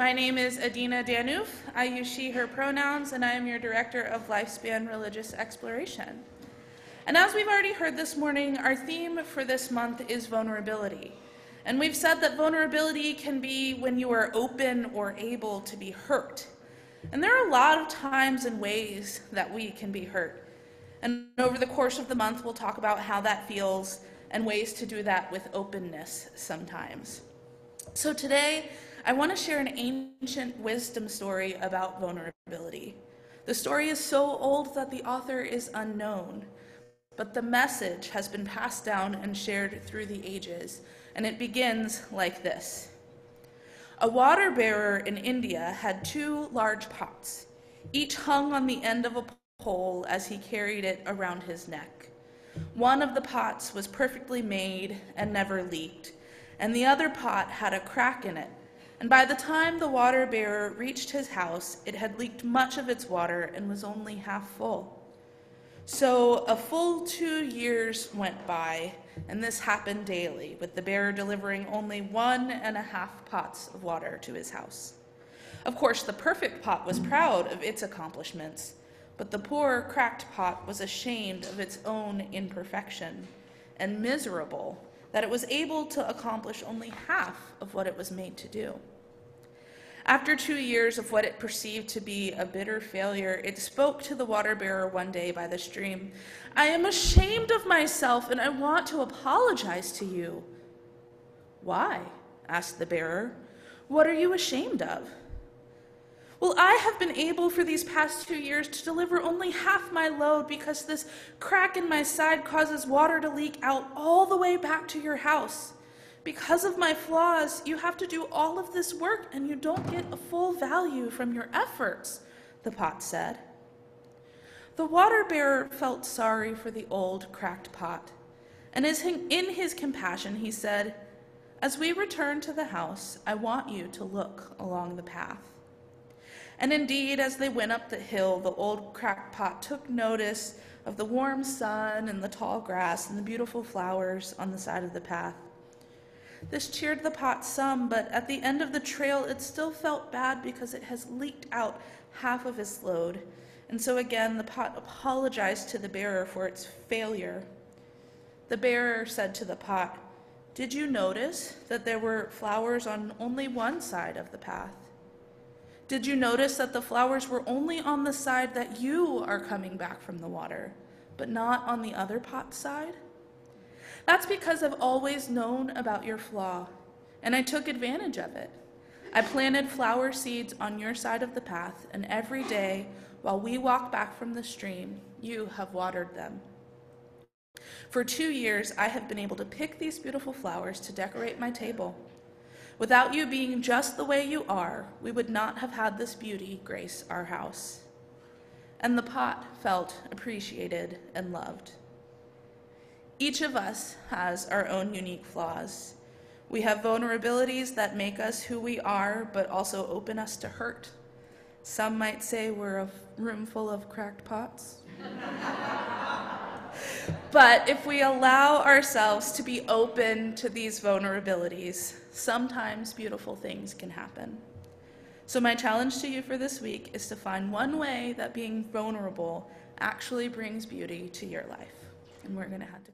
My name is Adena Danuf. I use she, her pronouns, and I am your Director of Lifespan Religious Exploration. And as we've already heard this morning, our theme for this month is vulnerability. And we've said that vulnerability can be when you are open or able to be hurt. And there are a lot of times and ways that we can be hurt. And over the course of the month, we'll talk about how that feels and ways to do that with openness sometimes. So today, I want to share an ancient wisdom story about vulnerability. The story is so old that the author is unknown, but the message has been passed down and shared through the ages, and it begins like this. A water bearer in India had two large pots, each hung on the end of a pole as he carried it around his neck. One of the pots was perfectly made and never leaked, and the other pot had a crack in it. And by the time the water bearer reached his house, it had leaked much of its water and was only half full. So a full 2 years went by, and this happened daily, with the bearer delivering only 1.5 pots of water to his house. Of course, the perfect pot was proud of its accomplishments, but the poor, cracked pot was ashamed of its own imperfection and miserable that it was able to accomplish only half of what it was made to do. After 2 years of what it perceived to be a bitter failure, it spoke to the water bearer one day by the stream. "I am ashamed of myself, and I want to apologize to you." "Why?" asked the bearer. "What are you ashamed of?" "Well, I have been able for these past 2 years to deliver only half my load because this crack in my side causes water to leak out all the way back to your house. Because of my flaws, you have to do all of this work and you don't get a full value from your efforts," the pot said. The water bearer felt sorry for the old cracked pot, and in his compassion he said, "As we return to the house, I want you to look along the path." And indeed, as they went up the hill, the old cracked pot took notice of the warm sun and the tall grass and the beautiful flowers on the side of the path. This cheered the pot some, but at the end of the trail it still felt bad because it has leaked out half of its load. And so again the pot apologized to the bearer for its failure. The bearer said to the pot, "Did you notice that there were flowers on only one side of the path? Did you notice that the flowers were only on the side that you are coming back from the water, but not on the other pot's side? That's because I've always known about your flaw, and I took advantage of it. I planted flower seeds on your side of the path, and every day while we walk back from the stream, you have watered them. For 2 years, I have been able to pick these beautiful flowers to decorate my table. Without you being just the way you are, we would not have had this beauty grace our house." And the pot felt appreciated and loved. Each of us has our own unique flaws. We have vulnerabilities that make us who we are, but also open us to hurt. Some might say we're a room full of cracked pots. But if we allow ourselves to be open to these vulnerabilities, sometimes beautiful things can happen. So my challenge to you for this week is to find one way that being vulnerable actually brings beauty to your life. And we're going to have to